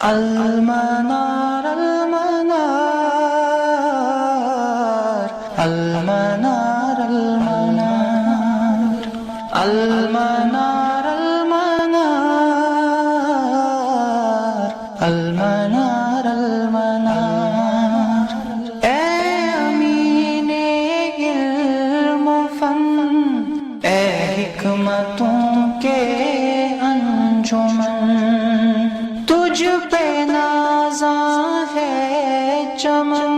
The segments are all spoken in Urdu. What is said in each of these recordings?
المنار المنار المنار المنار المنار المنار المنار المنار اے امین علم و فن، اے حکمتوں کے انجمن، تجھ پہ نازاں ہے چمن،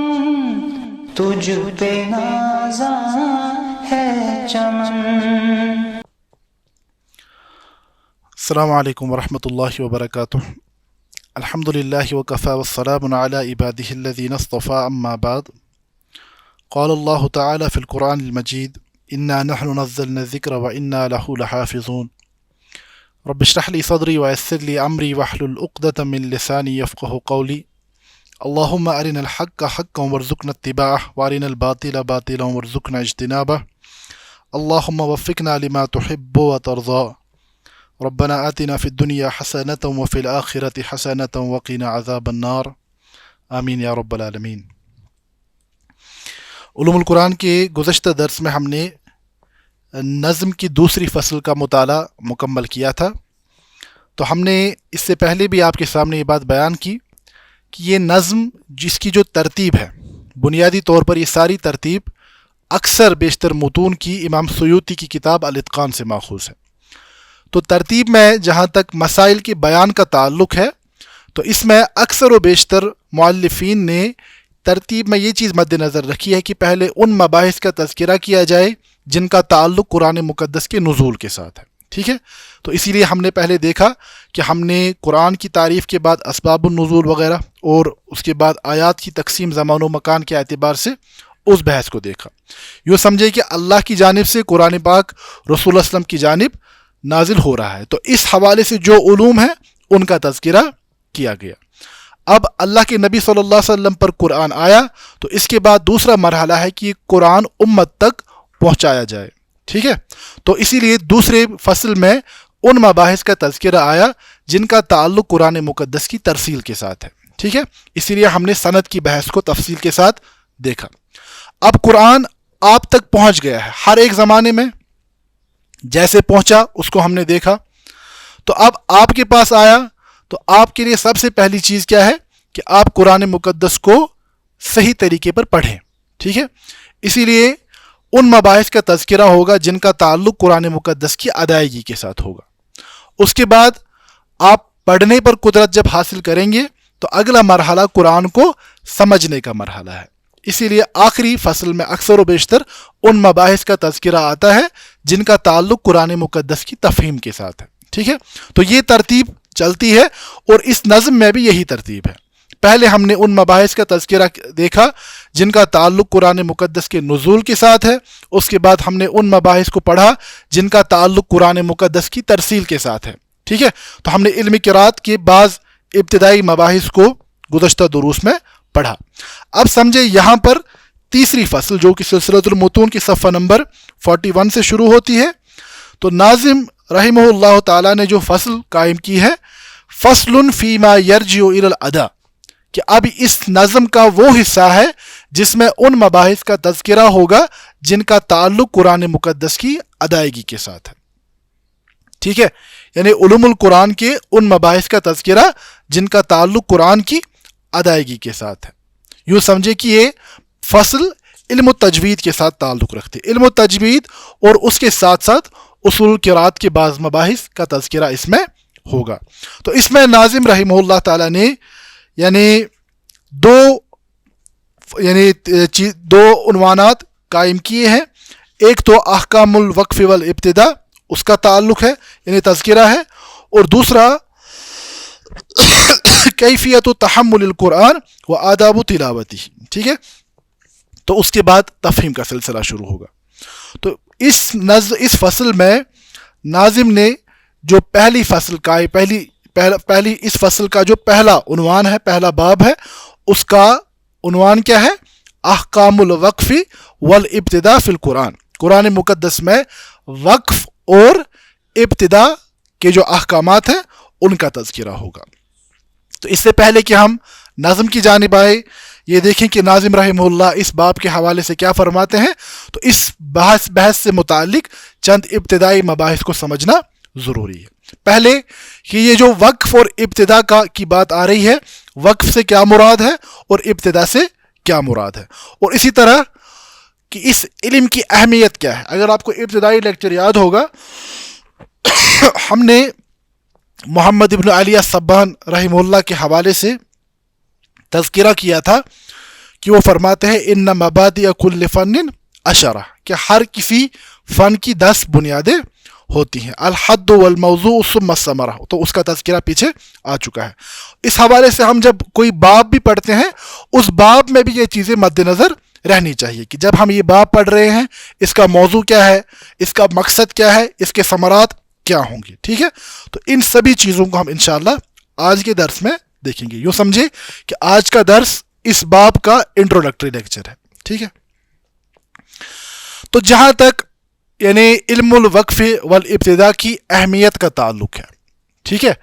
تجھ پہ نازاں ہے چمن۔ السلام علیکم ورحمۃ اللہ وبرکاتہ۔ الحمد للہ وکفیٰ والسلام علی عبادہ الذین اصطفیٰ، اما بعد۔ قال اللہ تعالی فی القرآن المجید انا نحن نزلنا الذکر وانا لہ لحافظون۔ رب اشرح لی صدری ویسر لی امری واحلل عقدۃ من لسانی یفقہوا قولی۔ اللہم ارنا الحق حقا وارزقنا اتباعہ وارنا الباطل باطلا وارزقنا اجتنابہ۔ اللہم وفقنا لما تحب وترضى۔ ربنا آتنا فی الدنیا حسنۃ وفی الآخرۃ حسنۃ وقنا عذاب النار، آمین یا رب العالمین۔ علوم القرآن کے گزشتہ درس میں ہم نے نظم کی دوسری فصل کا مطالعہ مکمل کیا تھا۔ تو ہم نے اس سے پہلے بھی آپ کے سامنے یہ بات بیان کی کہ یہ نظم جس کی جو ترتیب ہے، بنیادی طور پر یہ ساری ترتیب اکثر بیشتر متون کی امام سیوطی کی کتاب الاتقان سے ماخوذ ہے۔ تو ترتیب میں جہاں تک مسائل کے بیان کا تعلق ہے، تو اس میں اکثر و بیشتر مؤلفین نے ترتیب میں یہ چیز مد نظر رکھی ہے کہ پہلے ان مباحث کا تذکرہ کیا جائے جن کا تعلق قرآن مقدس کے نزول کے ساتھ ہے، ٹھیک ہے۔ تو اسی لیے ہم نے پہلے دیکھا کہ ہم نے قرآن کی تعریف کے بعد اسباب النزول وغیرہ اور اس کے بعد آیات کی تقسیم زمان و مکان کے اعتبار سے اس بحث کو دیکھا۔ یوں سمجھے کہ اللہ کی جانب سے قرآن پاک رسول اللہ صلی اللہ علیہ وسلم کی جانب نازل ہو رہا ہے، تو اس حوالے سے جو علوم ہیں ان کا تذکرہ کیا گیا۔ اب اللہ کے نبی صلی اللہ علیہ وسلم پر قرآن آیا تو اس کے بعد دوسرا مرحلہ ہے کہ قرآن امت تک پہنچایا جائے، ٹھیک ہے۔ تو اسی لیے دوسرے فصل میں ان مباحث کا تذکرہ آیا جن کا تعلق قرآن مقدس کی ترسیل کے ساتھ ہے، ٹھیک ہے۔ اسی لیے ہم نے سند کی بحث کو تفصیل کے ساتھ دیکھا۔ اب قرآن آپ تک پہنچ گیا ہے، ہر ایک زمانے میں جیسے پہنچا اس کو ہم نے دیکھا۔ تو اب آپ کے پاس آیا تو آپ کے لیے سب سے پہلی چیز کیا ہے کہ آپ قرآن مقدس کو صحیح طریقے پر پڑھیں، ٹھیک ہے۔ اسی لیے ان مباحث کا تذکرہ ہوگا جن کا تعلق قرآن مقدس کی ادائیگی کے ساتھ ہوگا۔ اس کے بعد آپ پڑھنے پر قدرت جب حاصل کریں گے تو اگلا مرحلہ قرآن کو سمجھنے کا مرحلہ ہے۔ اسی لیے آخری فصل میں اکثر و بیشتر ان مباحث کا تذکرہ آتا ہے جن کا تعلق قرآن مقدس کی تفہیم کے ساتھ ہے، ٹھیک ہے۔ تو یہ ترتیب چلتی ہے اور اس نظم میں بھی یہی ترتیب ہے۔ پہلے ہم نے ان مباحث کا تذکرہ دیکھا جن کا تعلق قرآن مقدس کے نزول کے ساتھ ہے، اس کے بعد ہم نے ان مباحث کو پڑھا جن کا تعلق قرآن مقدس کی ترسیل کے ساتھ ہے، ٹھیک ہے۔ تو ہم نے علم قرات کے بعض ابتدائی مباحث کو گزشتہ دروس میں پڑھا۔ اب سمجھے یہاں پر تیسری فصل جو کہ سلسلۃ المتون کی صفحہ نمبر 41 سے شروع ہوتی ہے، تو ناظم رحمہ اللہ تعالیٰ نے جو فصل قائم کی ہے، فصل فیما یرجع الی الادا، کہ اب اس نظم کا وہ حصہ ہے جس میں ان مباحث کا تذکرہ ہوگا جن کا تعلق قرآن مقدس کی ادائیگی کے ساتھ ہے، ٹھیک ہے۔ یعنی علوم القرآن کے ان مباحث کا تذکرہ جن کا تعلق قرآن کی ادائیگی کے ساتھ ہے۔ یوں سمجھے کہ یہ فصل علم التجوید کے ساتھ تعلق رکھتے، علم التجوید اور اس کے ساتھ ساتھ اصول قرات کے بعض مباحث کا تذکرہ اس میں ہوگا۔ تو اس میں ناظم رحمہ اللہ تعالیٰ نے دو عنوانات قائم کیے ہیں۔ ایک تو احکام الوقف والابتدا، اس کا تعلق ہے یعنی تذکرہ ہے، اور دوسرا کیفیت تحمل القرآن و آداب تلاوتی، ٹھیک ہے۔ تو اس کے بعد تفہیم کا سلسلہ شروع ہوگا۔ تو اس فصل میں ناظم نے جو پہلی فصل کا پہلی اس فصل کا جو پہلا عنوان ہے، پہلا باب ہے، اس کا عنوان کیا ہے؟ احکام الوقف والابتداء فی القرآن، قرآن مقدس میں وقف اور ابتدا کے جو احکامات ہیں ان کا تذکرہ ہوگا۔ تو اس سے پہلے کہ ہم نظم کی جانب آئے، یہ دیکھیں کہ ناظم رحمہ اللہ اس باب کے حوالے سے کیا فرماتے ہیں. تو اس بحث سے متعلق چند ابتدائی مباحث کو سمجھنا ضروری ہے. پہلے کہ یہ جو وقف اور ابتدا کی بات آ رہی ہے، وقف سے کیا مراد ہے اور ابتدا سے کیا مراد ہے، اور اسی طرح کہ اس علم کی اہمیت کیا ہے. اگر آپ کو ابتدائی لیکچر یاد ہوگا، ہم نے محمد ابن علی الصبان رحمہ اللہ کے حوالے سے تذکرہ کیا تھا کہ وہ فرماتے ہیں ان مبادئ کل فن عشرہ، کہ ہر کسی فن کی 10 بنیادیں ہوتی ہیں. الحد والموضوع ثم الثمرہ، تو اس کا تذکرہ پیچھے آ چکا ہے. اس حوالے سے ہم جب کوئی باب بھی پڑھتے ہیں، اس باب میں بھی یہ چیزیں مد نظر رہنی چاہیے کہ جب ہم یہ باب پڑھ رہے ہیں، اس کا موضوع کیا ہے، اس کا مقصد کیا ہے، اس کے ثمرات کیا ہوں گے. ٹھیک ہے، تو ان سبھی چیزوں کو ہم انشاءاللہ آج کے درس میں دیکھیں گے. یوں سمجھے کہ آج کا درس اس باب کا انٹروڈکٹری لیکچر ہے. ٹھیک ہے، تو جہاں تک یعنی علم الوقف والابتداء کی اہمیت کا تعلق ہے، ٹھیک ہے،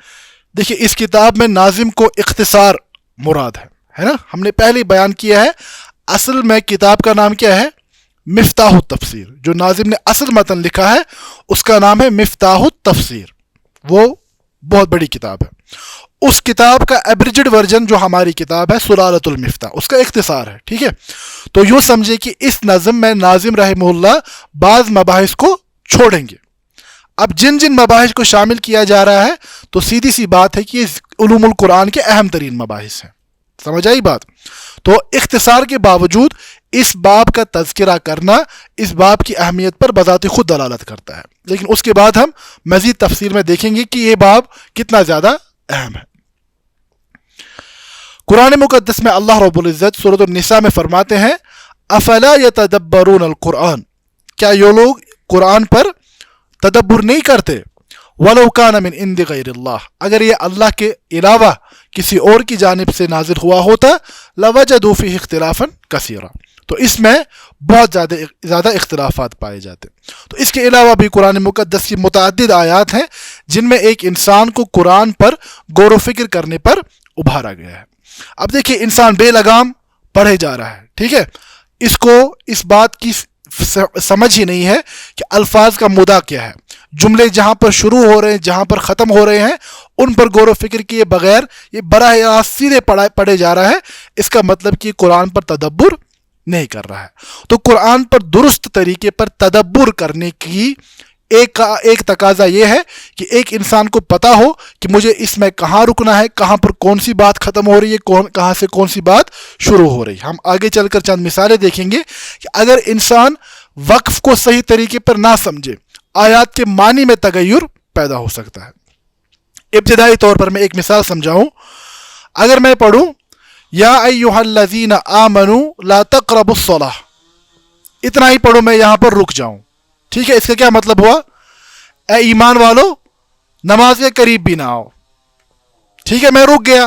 دیکھیے اس کتاب میں ناظم کو اختصار مراد ہے نا. ہم نے پہلے بیان کیا ہے، اصل میں کتاب کا نام کیا ہے؟ مفتاح التفسیر. جو ناظم نے اصل متن لکھا ہے اس کا نام ہے مفتاح التفسیر. وہ بہت بڑی کتاب ہے. اس کتاب کا ایبریجڈ ورژن جو ہماری کتاب ہے سلالۃ المفتاح، اس کا اختصار ہے. ٹھیک ہے، تو یوں سمجھے کہ اس نظم میں ناظم رحمہ اللہ بعض مباحث کو چھوڑیں گے. اب جن جن مباحث کو شامل کیا جا رہا ہے تو سیدھی سی بات ہے کہ یہ علوم القرآن کے اہم ترین مباحث ہیں. سمجھ آئی بات؟ تو اختصار کے باوجود اس باب کا تذکرہ کرنا اس باب کی اہمیت پر بذات خود دلالت کرتا ہے. لیکن اس کے بعد ہم مزید تفصیل میں دیکھیں گے کہ یہ باب کتنا زیادہ اہم ہے. قرآن مقدس میں اللہ رب العزت سورۃ النساء میں فرماتے ہیں افلا یتدبرون القرآن، کیا یہ لوگ قرآن پر تدبر نہیں کرتے؟ ولو کان من عند غیر اللہ، اگر یہ اللہ کے علاوہ کسی اور کی جانب سے نازل ہوا ہوتا لوجدوا فیہ اختلافا کثیرا، تو اس میں بہت زیادہ اختلافات پائے جاتے. تو اس کے علاوہ بھی قرآن مقدس کی متعدد آیات ہیں جن میں ایک انسان کو قرآن پر غور و فکر کرنے پر ابھارا گیا ہے. اب دیکھیے انسان بے لگام پڑھے جا رہا ہے، ٹھیک ہے، اس کو اس بات کی سمجھ ہی نہیں ہے کہ الفاظ کا مدعا کیا ہے. جملے جہاں پر شروع ہو رہے ہیں، جہاں پر ختم ہو رہے ہیں، ان پر غور و فکر کیے بغیر یہ براہ راست سیدھے پڑھے جا رہا ہے. اس کا مطلب کہ قرآن پر تدبر نہیں کر رہا ہے. تو قرآن پر درست طریقے پر تدبر کرنے کی ایک تقاضا یہ ہے کہ ایک انسان کو پتا ہو کہ مجھے اس میں کہاں رکنا ہے، کہاں پر کون سی بات ختم ہو رہی ہے، کہاں سے کون سی بات شروع ہو رہی ہے. ہم آگے چل کر چند مثالیں دیکھیں گے کہ اگر انسان وقف کو صحیح طریقے پر نہ سمجھے، آیات کے معنی میں تغیر پیدا ہو سکتا ہے. ابتدائی طور پر میں ایک مثال سمجھاؤں. اگر میں پڑھوں یا ایھا الذین آمنوا لا تقربوا الصلاۃ، اتنا ہی پڑھوں، میں یہاں پر رک جاؤں، ٹھیک ہے، اس کا کیا مطلب ہوا؟ اے ایمان والو نماز کے قریب بھی نہ آؤ. ٹھیک ہے، میں رک گیا.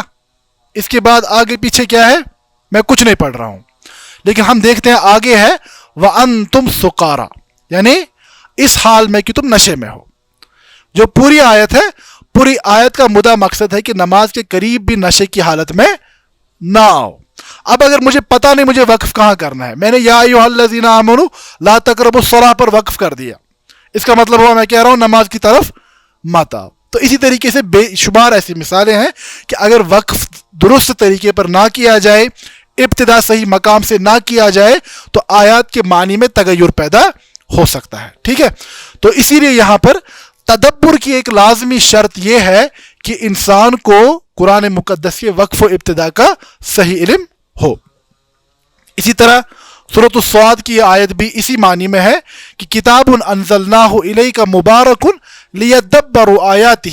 اس کے بعد آگے پیچھے کیا ہے؟ میں کچھ نہیں پڑھ رہا ہوں. لیکن ہم دیکھتے ہیں آگے ہے وَأَنْتُمْ سُقَارَى، یعنی اس حال میں کہ تم نشے میں ہو. جو پوری آیت ہے، پوری آیت کا مدعا مقصد ہے کہ نماز کے قریب بھی نشے کی حالت میں نہ آؤ. اب اگر مجھے پتا نہیں مجھے وقف کہاں کرنا ہے، میں نے یا ایھا الذین آمنوا لا تقربوا الصلاۃ پر وقف کر دیا، اس کا مطلب ہوا میں کہہ رہا ہوں نماز کی طرف مت آؤ. تو اسی طریقے سے بے شمار ایسی مثالیں ہیں کہ اگر وقف درست طریقے پر نہ کیا جائے، ابتدا صحیح مقام سے نہ کیا جائے، تو آیات کے معنی میں تغیر پیدا ہو سکتا ہے. ٹھیک ہے، تو اسی لیے یہاں پر تدبر کی ایک لازمی شرط یہ ہے کہ انسان کو قرآن مقدس کے وقف و ابتدا کا صحیح علم ہو. اسی طرح سورۃ الصاد کی آیت بھی اسی معنی میں ہے کہ کتاب انزلناہ الیک مبارک لیدبروا آیاتہ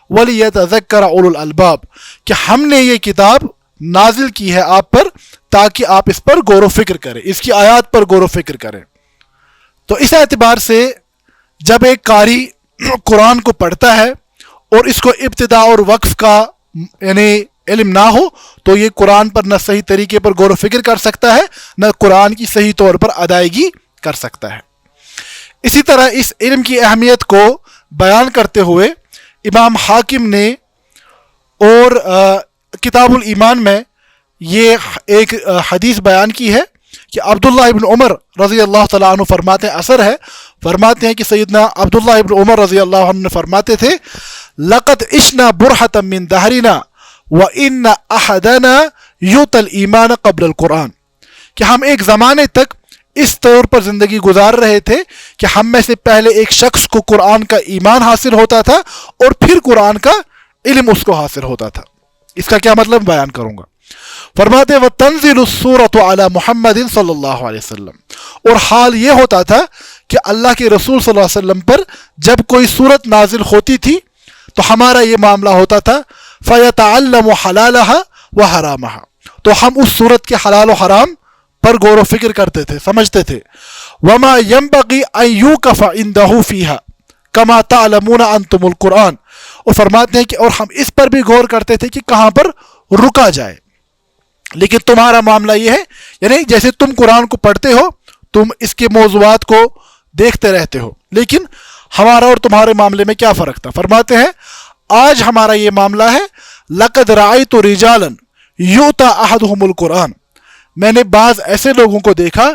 ولیتذکر اولو الالباب، کہ ہم نے یہ کتاب نازل کی ہے آپ پر تاکہ آپ اس پر غور و فکر کریں، اس کی آیات پر غور و فکر کریں. تو اس اعتبار سے جب ایک قاری قرآن کو پڑھتا ہے اور اس کو ابتدا اور وقف کا یعنی علم نہ ہو تو یہ قرآن پر نہ صحیح طریقے پر غور و فکر کر سکتا ہے، نہ قرآن کی صحیح طور پر ادائیگی کر سکتا ہے. اسی طرح اس علم کی اہمیت کو بیان کرتے ہوئے امام حاکم نے اور کتاب الایمان میں یہ ایک حدیث بیان کی ہے کہ عبداللہ ابن عمر رضی اللہ تعالیٰ عنہ فرماتے ہیں، اثر ہے، فرماتے ہیں کہ سیدنا عبداللہ ابن عمر رضی اللہ عنہ فرماتے تھے لقد عشنا برحة من دہرنا وإن أحدنا یؤتی الایمان قبل القرآن، کہ ہم ایک زمانے تک اس طور پر زندگی گزار رہے تھے کہ ہم میں سے پہلے ایک شخص کو قرآن کا ایمان حاصل ہوتا تھا اور پھر قرآن کا علم اس کو حاصل ہوتا تھا۔ اس کا کیا مطلب بیان کروں گا۔ فرماتے وَتَنزِلُ السُّورَةُ عَلَى مُحَمَّدٍ صلی اللہ علیہ وسلم، اور حال یہ ہوتا تھا کہ اللہ کے رسول صلی اللہ علیہ وسلم پر جب کوئی صورت نازل ہوتی تھی تو ہمارا یہ معاملہ ہوتا تھا فَيَتَعَلَّمُ حَلَالَهَا وَحَرَامَهَا، تو ہم اس صورت کے حلال و حرام پر غور و فکر کرتے تھے، سمجھتے تھے۔ وَمَا يَنبَغِي أَن يُوقَفَ عِندَهُ فِيهَا كَمَا تَعْلَمُونَ أَنْتُمُ الْقُرْآنَ، اور فرماتے ہیں کہ اور ہم اس پر بھی غور کرتے تھے کہ کہاں پر رکا جائے، لیکن تمہارا معاملہ یہ ہے، یعنی جیسے تم قرآن کو پڑھتے ہو، تم اس کے موضوعات کو دیکھتے رہتے ہو، لیکن ہمارا اور تمہارے معاملے میں کیا فرق تھا۔ فرماتے ہیں آج ہمارا یہ معاملہ ہے لقد رأیت رجالا یؤتی احدهم القرآن، میں نے بعض ایسے لوگوں کو دیکھا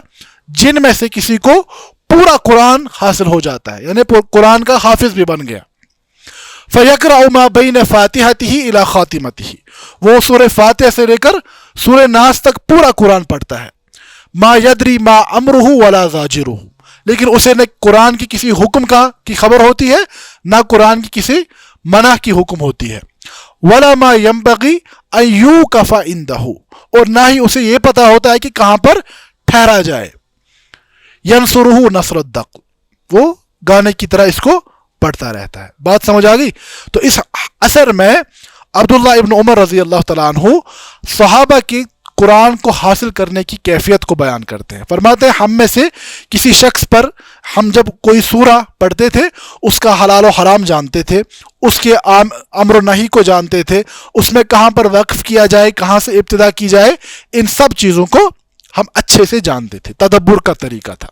جن میں سے کسی کو پورا قرآن حاصل ہو جاتا ہے، یعنی قرآن کا حافظ بھی بن گیا۔ فَيَقْرَأُ مَا بَيْنَ فَاتِحَتِهِ إِلَى خَاتِمَتِهِ، وہ سورہ فاتحہ سے لے کر سورہ ناس تک پورا قرآن پڑھتا ہے۔ مَا يَدْرِي مَا أَمْرُهُ وَلَا زَاجِرُهُ، لیکن اسے نہ قرآن کی کسی حکم کی خبر ہوتی ہے، نہ قرآن کی کسی منع کی حکم ہوتی ہے۔ وَلَا مَا يَنبَغِي أَن يُوقَفَ عِندَهُ، اور نہ ہی اسے یہ پتہ ہوتا ہے کہ کہاں پر ٹھہرا جائے۔ يَنْصُرُهُ نَصْرَ الدَّقْ، وہ گانے کی طرح اس کو پڑھتا رہتا ہے۔ بات سمجھ آ گئی؟ تو اس اثر میں عبداللہ ابن عمر رضی اللہ تعالیٰ عنہ صحابہ کی قرآن کو حاصل کرنے کی کیفیت کو بیان کرتے ہیں۔ فرماتے ہیں ہم میں سے کسی شخص پر ہم جب کوئی سورہ پڑھتے تھے اس کا حلال و حرام جانتے تھے، اس کے امر و نہی کو جانتے تھے، اس میں کہاں پر وقف کیا جائے، کہاں سے ابتدا کی جائے، ان سب چیزوں کو ہم اچھے سے جانتے تھے، تدبر کا طریقہ تھا۔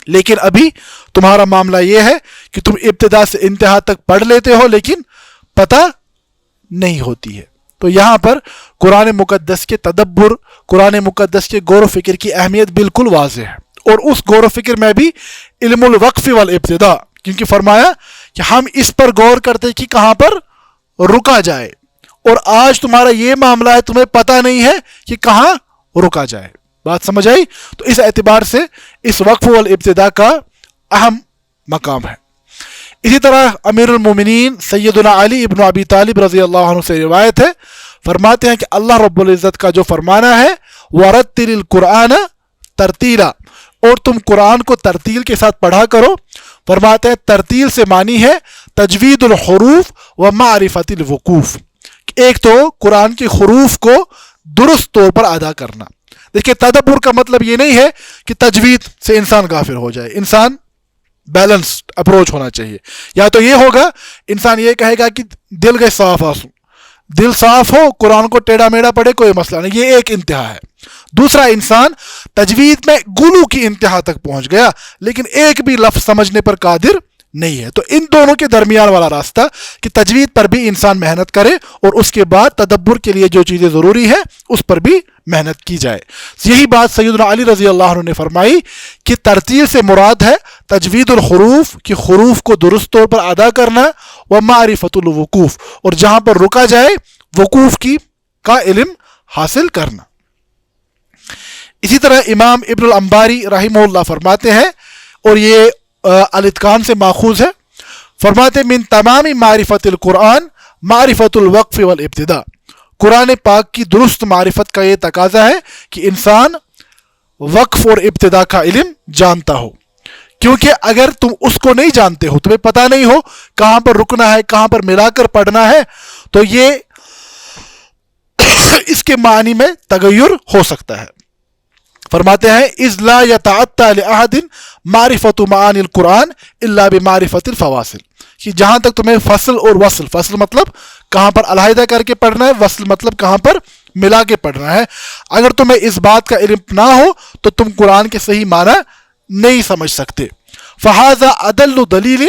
لیکن ابھی تمہارا معاملہ یہ ہے کہ تم ابتدا سے انتہا تک پڑھ لیتے ہو لیکن پتہ نہیں ہوتی ہے۔ تو یہاں پر قرآن مقدس کے تدبر، قرآن مقدس کے غور و فکر کی اہمیت بالکل واضح ہے، اور اس غور و فکر میں بھی علم الوقف والابتداء، کیونکہ فرمایا کہ ہم اس پر غور کرتے کہ کہاں پر رکا جائے، اور آج تمہارا یہ معاملہ ہے تمہیں پتہ نہیں ہے کہ کہاں رکا جائے۔ بات سمجھ آئی؟ تو اس اعتبار سے اس وقف والابتداء کا اہم مقام ہے۔ اسی طرح امیر المومنین سیدنا علی ابن ابی طالب رضی اللہ عنہ سے روایت ہے، فرماتے ہیں کہ اللہ رب العزت کا جو فرمانا ہے وَرَتِّلِ الْقُرْآنَ تَرْتِيلًا، اور تم قرآن کو ترتیل کے ساتھ پڑھا کرو۔ فرماتے ہیں ترتیل سے معنی ہے تجوید الحروف و معرفت الوقوف، ایک تو قرآن کے حروف کو درست طور پر ادا کرنا۔ دیکھیں تدبر کا مطلب یہ نہیں ہے کہ تجوید سے انسان غافل ہو جائے، انسان بیلنسڈ اپروچ ہونا چاہیے۔ یا تو یہ ہوگا انسان یہ کہے گا کہ دل گئے صاف آسو، دل صاف ہو، قرآن کو ٹیڑھا میڑھا پڑھے کوئی مسئلہ نہیں، یہ ایک انتہا ہے۔ دوسرا انسان تجوید میں غلو کی انتہا تک پہنچ گیا لیکن ایک بھی لفظ سمجھنے پر قادر نہیں ہے۔ تو ان دونوں کے درمیان والا راستہ کہ تجوید پر بھی انسان محنت کرے اور اس کے بعد تدبر کے لیے جو چیزیں ضروری ہے اس پر بھی محنت کی جائے۔ یہی بات سیدنا علی رضی اللہ عنہ نے فرمائی کہ ترتیل سے مراد ہے تجوید الحروف، کہ حروف کو درست طور پر ادا کرنا، و معرفت الوقوف، اور جہاں پر رکا جائے وقوف کا علم حاصل کرنا۔ اسی طرح امام ابن الانباری رحمہ اللہ فرماتے ہیں، اور یہ الاتقان سے ماخوذ ہے، فرماتے من تمام معرفت القرآن معرفت الوقف والابتداء، قرآن پاک کی درست معرفت کا یہ تقاضا ہے کہ انسان وقف اور ابتدا کا علم جانتا ہو، کیونکہ اگر تم اس کو نہیں جانتے ہو، تمہیں پتہ نہیں ہو کہاں پر رکنا ہے، کہاں پر ملا کر پڑھنا ہے، تو یہ اس کے معنی میں تغیر ہو سکتا ہے۔ فرماتے ہیں اذ لا يتعطى لأحد معرفت معانی القرآن الا بمعرفت الفواصل، کہ جہاں تک تمہیں فصل اور وصل، فصل مطلب کہاں پر علیحدہ کر کے پڑھنا ہے، وصل مطلب کہاں پر ملا کے پڑھنا ہے، اگر تمہیں اس بات کا علم نہ ہو تو تم قرآن کے صحیح معنی نہیں سمجھ سکتے۔ فہذا ادل دلیل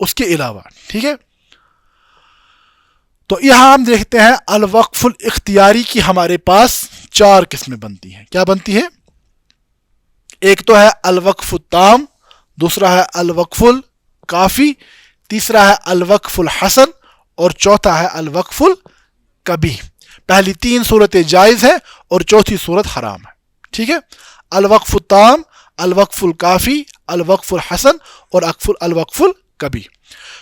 اس کے علاوہ. ٹھیک ہے. تو یہاں ہم دیکھتے ہیں الوقف الاختیاری کی ہمارے پاس 4 قسمیں بنتی ہیں. کیا بنتی ہیں؟ ایک تو ہے الوقف التام، دوسرا ہے الوقف الکافی، تیسرا ہے الوقف الحسن، اور چوتھا ہے الوقف الکبیح. پہلی 3 صورتیں جائز ہیں اور چوتھی صورت حرام ہے. ٹھیک ہے. الوقف التام، الوقف الکافی، الوقف الحسن اور الوقف الکبیح.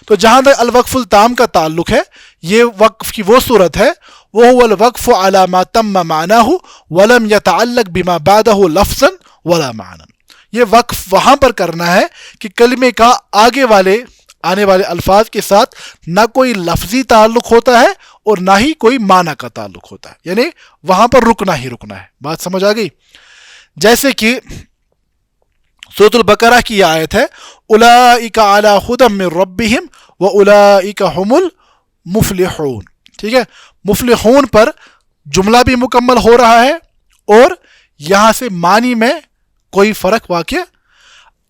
تو جہاں تک الوقف التام کا تعلق ہے، یہ وقف کی وہ صورت ہے، وہ هو الوقف على ما تم معناه ولم يتعلق بما بعده لفظا ولا معنى. یہ وقف وہاں پر کرنا ہے کہ کلمے کا آنے والے الفاظ کے ساتھ نہ کوئی لفظی تعلق ہوتا ہے اور نہ ہی کوئی معنی کا تعلق ہوتا ہے، یعنی وہاں پر رکنا ہی رکنا ہے. بات سمجھ آ گئی؟ جیسے کہ سورۃ البقرہ کی یہ آیت ہے اولئک علی ھدی من ربہم واولئک ھم المفلحون. ٹھیک ہے. مفلحون پر جملہ بھی مکمل ہو رہا ہے اور یہاں سے معنی میں کوئی فرق واقع.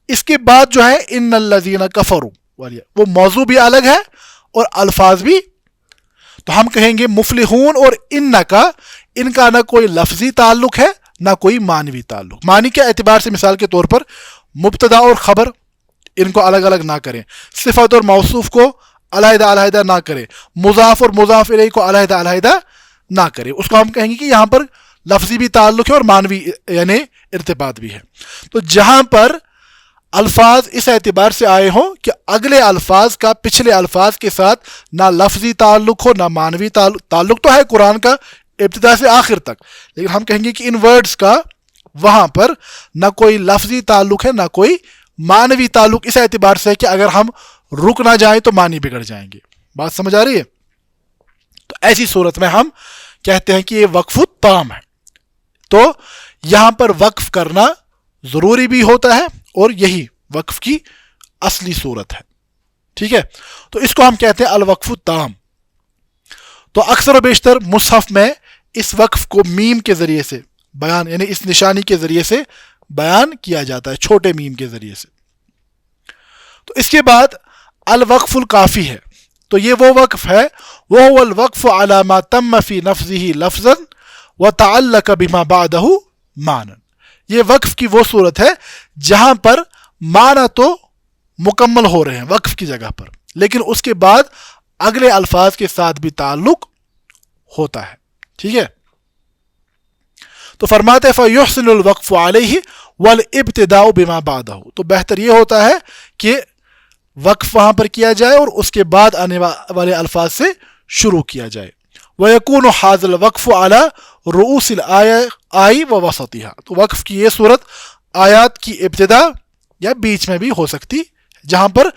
اس کے بعد جو ہے ان الذین کفروا وہ موضوع بھی الگ ہے اور الفاظ بھی. تو ہم کہیں گے مفلحون اور ان کا نہ کوئی لفظی تعلق ہے نہ کوئی معنوی تعلق. معنی کے اعتبار سے مثال کے طور پر مبتدا اور خبر ان کو الگ الگ نہ کریں، صفت اور موصوف کو علیحدہ علیحدہ نہ کریں، مضاف اور مضاف الیہ کو علیحدہ علیحدہ نہ کریں. اس کو ہم کہیں گے کہ یہاں پر لفظی بھی تعلق ہے اور معنوی یعنی ارتباط بھی ہے. تو جہاں پر الفاظ اس اعتبار سے آئے ہوں کہ اگلے الفاظ کا پچھلے الفاظ کے ساتھ نہ لفظی تعلق ہو نہ معنوی تعلق تو ہے قرآن کا ابتدا سے آخر تک، لیکن ہم کہیں گے کہ ان ورڈز کا وہاں پر نہ کوئی لفظی تعلق ہے نہ کوئی معنوی تعلق، اس اعتبار سے کہ اگر ہم رک نہ جائیں تو معنی بگڑ جائیں گے. بات سمجھ آ رہی ہے؟ تو ایسی صورت میں ہم کہتے ہیں کہ یہ وقف تام ہے. تو یہاں پر وقف کرنا ضروری بھی ہوتا ہے اور یہی وقف کی اصلی صورت ہے. ٹھیک ہے. تو اس کو ہم کہتے ہیں الوقف التام. تو اکثر و بیشتر مصحف میں اس وقف کو میم کے ذریعے سے بیان، یعنی اس نشانی کے ذریعے سے بیان کیا جاتا ہے، چھوٹے میم کے ذریعے سے. تو اس کے بعد الوقف الکافی ہے. تو یہ وہ وقف ہے، وہ الوقف علی ما تم فی نفذہ لفظا وتعلق بما بعدہ معنی. یہ وقف کی وہ صورت ہے جہاں پر معنی تو مکمل ہو رہے ہیں وقف کی جگہ پر، لیکن اس کے بعد اگلے الفاظ کے ساتھ بھی تعلق ہوتا ہے. ٹھیک ہے. تو فرماتے فَيُحْسِنُ الْوَقْفُ عَلَيْهِ وَالْإِبْتِدَاءُ بِمَا بَعْدَهُ. تو بہتر یہ ہوتا ہے کہ وقف وہاں پر کیا جائے اور اس کے بعد آنے والے الفاظ سے شروع کیا جائے. وَيَكُونُ هَذَا الْوَقْفُ عَلَى رُؤُوسِ الْآيَةِ وَوَسَطِهَا. تو وقف کی یہ صورت آیات کی ابتدا یا بیچ میں بھی ہو سکتی، جہاں پر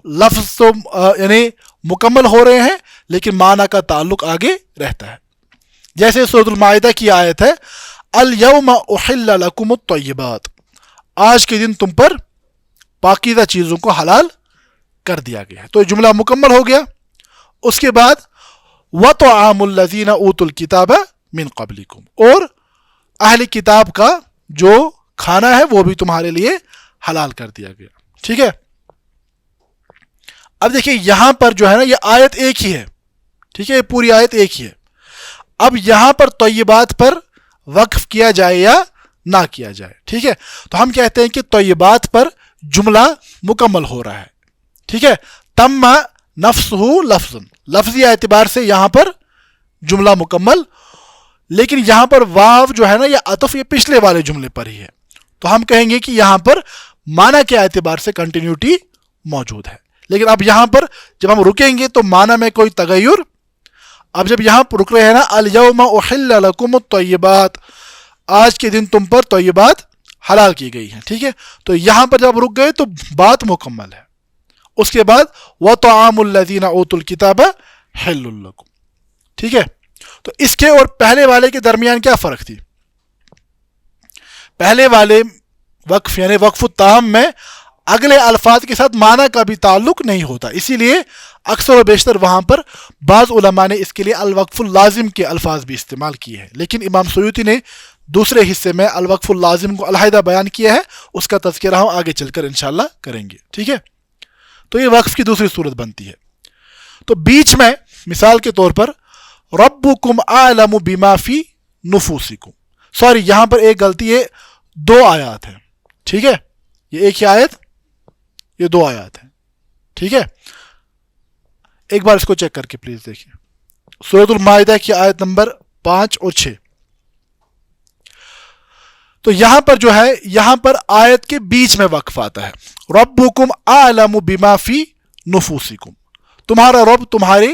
لفظ تو یعنی مکمل ہو رہے ہیں لیکن معنی کا تعلق آگے رہتا ہے. جیسے سورۃ المائدہ کی آیت ہے الْيَوْمَ أُحِلَّ لَكُمُ الطَّيِّبَاتُ. آج کے دن تم پر پاکیزہ چیزوں کو حلال کر دیا گیا ہے. تو یہ جملہ مکمل ہو گیا. اس کے بعد وَطَعَامُ الَّذِينَ أُوتُوا الْكِتَابَ مِنْ قَبْلِكُمْ. اور اہل کتاب کا جو کھانا ہے وہ بھی تمہارے لیے حلال کر دیا گیا. ٹھیک ہے. اب دیکھیں یہاں پر جو ہے نا یہ آیت ایک ہی ہے. ٹھیک ہے. یہ پوری آیت ایک ہی ہے. اب یہاں پر طیبات پر وقف کیا جائے یا نہ کیا جائے. ٹھیک ہے. تو ہم کہتے ہیں کہ طیبات پر جملہ مکمل ہو رہا ہے. ٹھیک ہے. تم نفسہ لفظ، لفظی اعتبار سے یہاں پر جملہ مکمل، لیکن یہاں پر واو جو ہے نا یہ عطف یہ پچھلے والے جملے پر ہی ہے. تو ہم کہیں گے کہ یہاں پر معنی کے اعتبار سے کنٹینیوٹی موجود ہے. لیکن اب یہاں پر جب ہم رکیں گے تو معنی میں کوئی تغیر. اب جب یہاں پر رک رہے ہیں نا الیوم احل لکم الطیبات، آج کے دن تم پر طیبات حلال کی گئی ہیں. ٹھیک ہے. تو یہاں پر جب رک گئے تو بات مکمل ہے. اس کے بعد وَطَعَامُ الَّذِينَ أُوتُوا الْكِتَابَ حِلٌّ لَكُمْ. ٹھیک ہے. تو اس کے اور پہلے والے کے درمیان کیا فرق تھی؟ پہلے والے وقف یعنی وقف التام میں اگلے الفاظ کے ساتھ معنی کا بھی تعلق نہیں ہوتا، اسی لیے اکثر و بیشتر وہاں پر بعض علماء نے اس کے لیے الوقف اللازم کے الفاظ بھی استعمال کیے ہیں. لیکن امام سیوطی نے دوسرے حصے میں الوقف اللازم کو علیحدہ بیان کیا ہے، اس کا تذکرہ ہم آگے چل کر انشاءاللہ کریں گے. ٹھیک ہے. تو یہ وقف کی دوسری صورت بنتی ہے. تو بیچ میں مثال کے طور پر ربکم اعلم بما فی نفوسکم، سوری یہاں پر ایک غلطی ہے، 2 آیات ہیں. ٹھیک ہے، یہ ایک ہی آیت، یہ 2 آیات ہیں. ٹھیک ہے، ایک بار اس کو چیک کر کے پلیز دیکھیں. سورۃ المائدہ کی آیت نمبر 5 اور 6. تو یہاں پر جو ہے، یہاں پر آیت کے بیچ میں وقف آتا ہے. ربکم اعلم بما فی نفوسکم، تمہارا رب تمہارے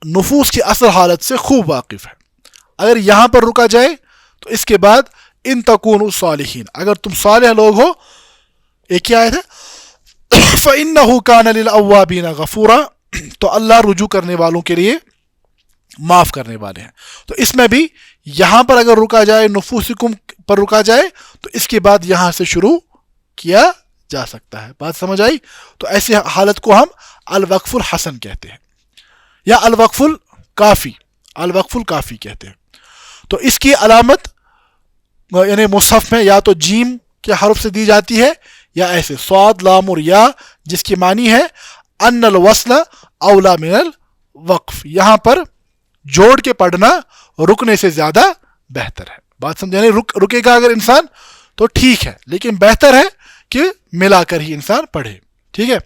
نفوس کی اصل حالت سے خوب واقف ہے. اگر یہاں پر رکا جائے تو اس کے بعد ان تکونوا صالحین، اگر تم صالح لوگ ہو، ایک ہی آیت ہے، فَإِنَّهُ كَانَ لِلْأَوَّابِينَ غَفُورًا، تو اللہ رجوع کرنے والوں کے لیے معاف کرنے والے ہیں. تو اس میں بھی یہاں پر اگر رکا جائے، نفوسکم پر رکا جائے، تو اس کے بعد یہاں سے شروع کیا جا سکتا ہے. بات سمجھ آئی؟ تو ایسی حالت کو ہم الوقف الحسن کہتے ہیں یا الوقف الکافی، الوقف الکافی کہتے ہیں. تو اس کی علامت یعنی مصحف میں یا تو جیم کے حرف سے دی جاتی ہے یا ایسے صاد لام اور یا، جس کی معنی ہے ان الوصل اولا من الوقف، یہاں پر جوڑ کے پڑھنا رکنے سے زیادہ بہتر ہے. بات سمجھ، یعنی رکے گا اگر انسان تو ٹھیک ہے، لیکن بہتر ہے کہ ملا کر ہی انسان پڑھے. ٹھیک ہے.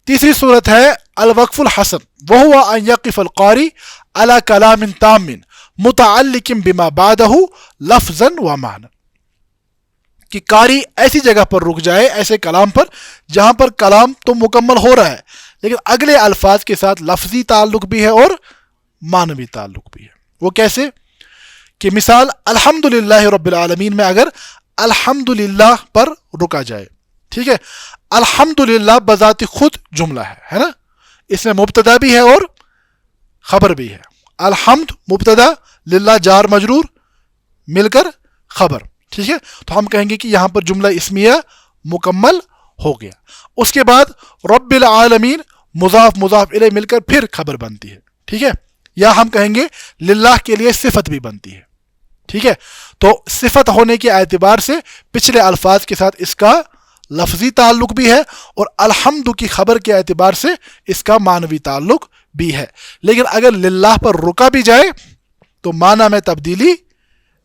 تیسری صورت ہے الوقف الحسن، وہو ان یقف القاری علی کلام تام متعلق بما بعدہ لفظا و معنی، کہ قاری ایسی جگہ پر رک جائے، ایسے کلام پر جہاں پر کلام تو مکمل ہو رہا ہے لیکن اگلے الفاظ کے ساتھ لفظی تعلق بھی ہے اور معنوی تعلق بھی ہے. وہ کیسے؟ کہ مثال الحمدللہ رب العالمین میں اگر الحمدللہ پر رکا جائے، ٹھیک ہے، الحمدللہ بذات خود جملہ ہے نا، اس میں مبتدا بھی ہے اور خبر بھی ہے. الحمد مبتدا، للہ جار مجرور، مل کر خبر. ٹھیک ہے، تو ہم کہیں گے کہ یہاں پر جملہ اسمیہ مکمل ہو گیا. اس کے بعد رب العالمین مضاف مضاف الیہ مل کر پھر خبر بنتی ہے. ٹھیک ہے، یا ہم کہیں گے للہ کے لیے صفت بھی بنتی ہے. ٹھیک ہے، تو صفت ہونے کے اعتبار سے پچھلے الفاظ کے ساتھ اس کا لفظی تعلق بھی ہے اور الحمد کی خبر کے اعتبار سے اس کا معنوی تعلق بھی ہے. لیکن اگر للہ پر رکا بھی جائے تو معنی میں تبدیلی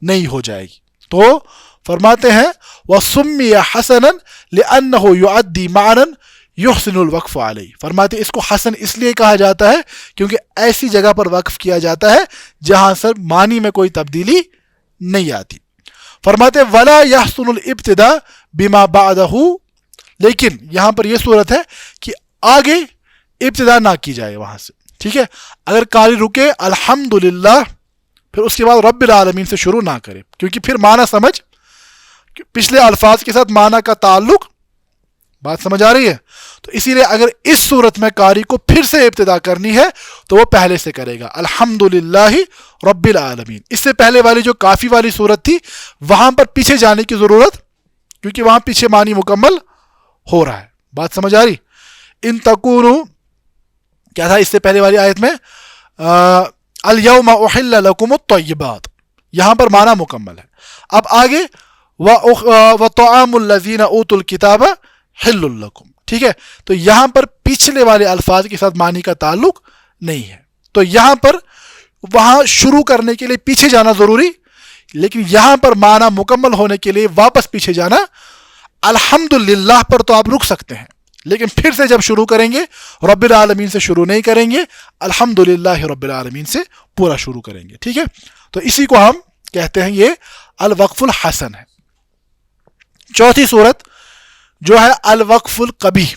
نہیں ہو جائے گی. تو فرماتے ہیں وَسُمِّيَ حَسَنًا لِأَنَّهُ يُعَدِّي مَعْنًا يُحْسِنُ الْوَقْفُ عَلَيْهِ، فرماتے ہیں اس کو حسن اس لیے کہا جاتا ہے کیونکہ ایسی جگہ پر وقف کیا جاتا ہے جہاں سے معنی میں کوئی تبدیلی نہیں آتی. فرماتے ہیں وَلَا يَحْسُنُ الْإِبْتِدَاءُ بِمَا بَعْدَهُ، لیکن یہاں پر یہ صورت ہے کہ آگے ابتدا نہ کی جائے وہاں سے. ٹھیک ہے، اگر قاری رکے الحمدللہ پھر اس کے بعد رب العالمین سے شروع نہ کرے، کیونکہ پھر معنی سمجھ پچھلے الفاظ کے ساتھ معنی کا تعلق. بات سمجھ آ رہی ہے؟ تو اسی لیے اگر اس صورت میں قاری کو پھر سے ابتدا کرنی ہے تو وہ پہلے سے کرے گا الحمدللہ رب العالمین. اس سے پہلے والی جو کافی والی صورت تھی وہاں پر پیچھے جانے کی ضرورت، کیونکہ وہاں پیچھے معنی مکمل ہو رہا ہے. بات سمجھ آ رہی؟ ان تکونوا کیا تھا اس سے پہلے والی آیت میں؟ الیوم احل لکم الطیبات، یہاں پر معنی مکمل ہے. اب آگے وطعام الذین اوتوا الکتاب حل لکم، ٹھیک ہے، تو یہاں پر پچھلے والے الفاظ کے ساتھ معنی کا تعلق نہیں ہے. تو یہاں پر وہاں شروع کرنے کے لیے پیچھے جانا ضروری، لیکن یہاں پر معنی مکمل ہونے کے لیے واپس پیچھے جانا. الحمدللہ پر تو آپ رک سکتے ہیں لیکن پھر سے جب شروع کریں گے رب العالمین سے شروع نہیں کریں گے، الحمدللہ رب العالمین سے پورا شروع کریں گے. ٹھیک ہے، تو اسی کو ہم کہتے ہیں یہ الوقف الحسن ہے. چوتھی صورت جو ہے الوقف القبیح،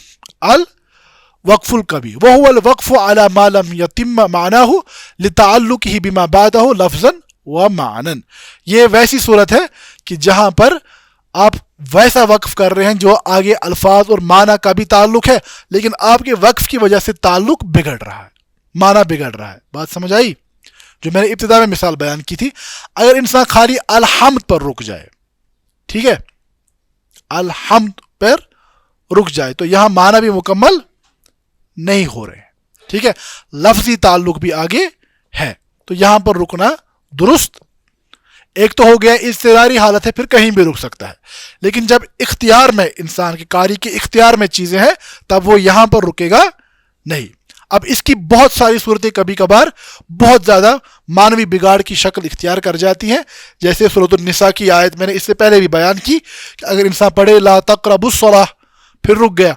الوقف القبیح وهو الوقف على ما لم يتم معناه لتعلقه بما بعده لفظا ومعنى. یہ ویسی صورت ہے کہ جہاں پر آپ ویسا وقف کر رہے ہیں جو آگے الفاظ اور معنی کا بھی تعلق ہے لیکن آپ کے وقف کی وجہ سے تعلق بگڑ رہا ہے، معنی بگڑ رہا ہے. بات سمجھ آئی؟ جو میں نے ابتدا میں مثال بیان کی تھی، اگر انسان خالی الحمد پر رک جائے، ٹھیک ہے، الحمد پر رک جائے تو یہاں معنی بھی مکمل نہیں ہو رہے ہیں. ٹھیک ہے، لفظی تعلق بھی آگے ہے تو یہاں پر رکنا درست ایک تو ہو گیا اضطراری حالت ہے، پھر کہیں بھی رک سکتا ہے، لیکن جب اختیار میں انسان کے قاری کے اختیار میں چیزیں ہیں تب وہ یہاں پر رکے گا نہیں۔ اب اس کی بہت ساری صورتیں کبھی کبھار بہت زیادہ مانوی بگاڑ کی شکل اختیار کر جاتی ہیں، جیسے سورۃ النساء کی آیت میں نے اس سے پہلے بھی بیان کی کہ اگر انسان پڑھے لا تقربوا الصلاۃ، پھر رک گیا،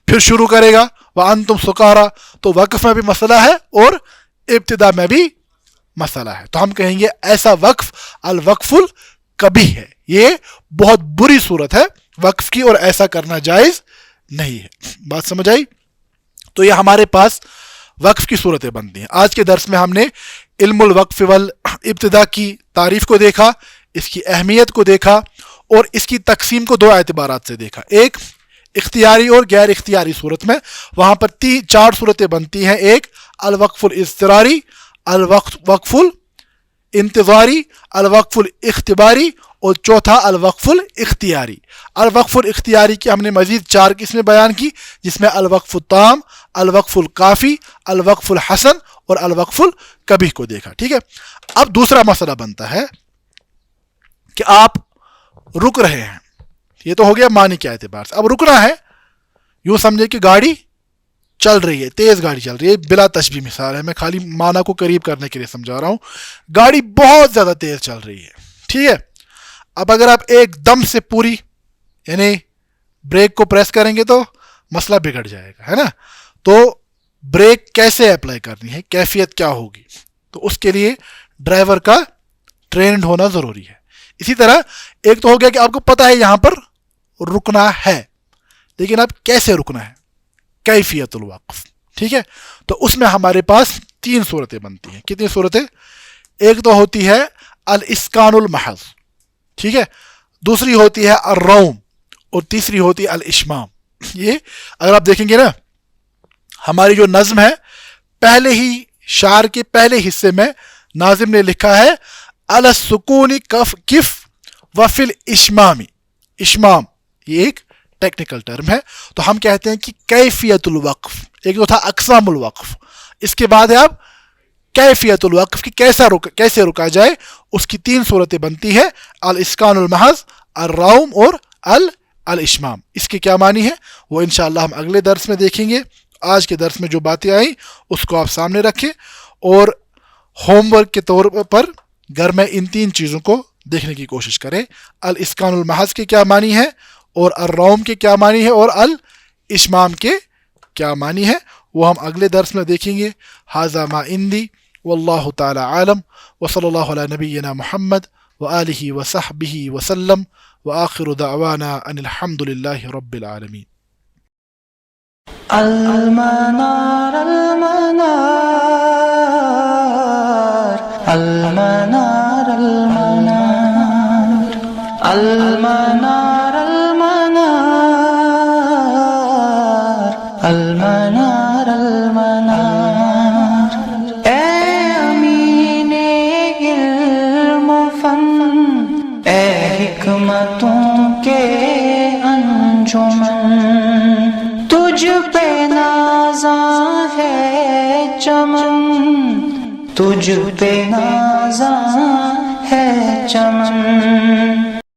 پھر شروع کرے گا وانتم سکارا، تو وقف میں بھی مسئلہ ہے اور ابتدا میں بھی مسئلہ ہے، تو ہم کہیں گے ایسا وقف الوقف الکبیح ہے، یہ بہت بری صورت ہے وقف کی اور ایسا کرنا جائز نہیں ہے۔ بات سمجھ آئی؟ تو یہ ہمارے پاس وقف کی صورتیں بنتی ہیں۔ آج کے درس میں ہم نے علم الوقف والابتداء کی تعریف کو دیکھا، اس کی اہمیت کو دیکھا اور اس کی تقسیم کو دو اعتبارات سے دیکھا، ایک اختیاری اور غیر اختیاری صورت میں، وہاں پر 4 صورتیں بنتی ہیں، ایک الوقف الاضطراری، الوقف الانتظاری، الوقف الاختباری اور چوتھا الوقف الاختیاری۔ الوقف الاختیاری کی ہم نے مزید 4 قسمیں بیان کی، جس میں الوقف التام، الوقف الکافی، الوقف الحسن اور الوقف الکبیح کو دیکھا، ٹھیک ہے۔ اب دوسرا مسئلہ بنتا ہے کہ آپ رک رہے ہیں، یہ تو ہو گیا معنی کے اعتبار سے، اب رکنا ہے، یوں سمجھے کہ گاڑی چل رہی ہے، تیز گاڑی چل رہی ہے، بلا تشبیہ مثال ہے، میں خالی معنی کو قریب کرنے کے لیے سمجھا رہا ہوں، گاڑی بہت زیادہ تیز چل رہی ہے، ٹھیک ہے۔ اب اگر آپ ایک دم سے پوری یعنی بریک کو پریس کریں گے تو مسئلہ بگڑ جائے گا، ہے نا، تو بریک کیسے اپلائی کرنی ہے، کیفیت کیا ہوگی، تو اس کے لیے ڈرائیور کا ٹرینڈ ہونا ضروری ہے۔ اسی طرح ایک تو ہو گیا کہ آپ کو پتہ ہے یہاں پر رکنا ہے، لیکن اب کیسے رکنا ہے، کیفیت الوقف، ٹھیک ہے۔ تو اس میں ہمارے پاس 3 صورتیں بنتی ہیں۔ کتنی صورتیں؟ ایک تو ہوتی ہے الاسکان المحض، ٹھیک ہے، دوسری ہوتی ہے الروم اور تیسری ہوتی ہے الاشمام۔ یہ اگر آپ دیکھیں گے نا، ہماری جو نظم ہے پہلے ہی شعر کے پہلے حصے میں ناظم نے لکھا ہے السکون کف وفی الاشمام، اشمام یہ ایک ٹیکنیکل ٹرم ہے، تو ہم کہتے ہیں کہ کیفیت الوقف، ایک تو تھا اقسام الوقف، اس کے بعد ہے اب کیفیت الوقف کی کیسے رکا جائے، اس کی 3 صورتیں بنتی ہیں، الاسکان المحض، الروم اور الاشمام۔ اس کے کیا معنی ہے وہ انشاءاللہ ہم اگلے درس میں دیکھیں گے۔ آج کے درس میں جو باتیں آئیں اس کو آپ سامنے رکھیں اور ہوم ورک کے طور پر گھر میں ان 3 چیزوں کو دیکھنے کی کوشش کریں، الاسکان المحض کے کیا معنی ہے اور الروم کے کیا معنی ہے اور الاشمام کے کیا معنی ہے، وہ ہم اگلے درس میں دیکھیں گے۔ ھذا ما عندی واللہ تعالی عالم، وصلی اللہ علی نبینا محمد وآلہ وصحبہ وسلم، وآخر دعوانا ان الحمد للہ رب العالمین۔ المنار المنار المنار المنار المنار المنار المنار المنار، اے امین علم و فن، اے حکمتوں کے انجمن، تجھ پہ نازاں ہے چمن، تجھ پہ نازاں ہے چمن،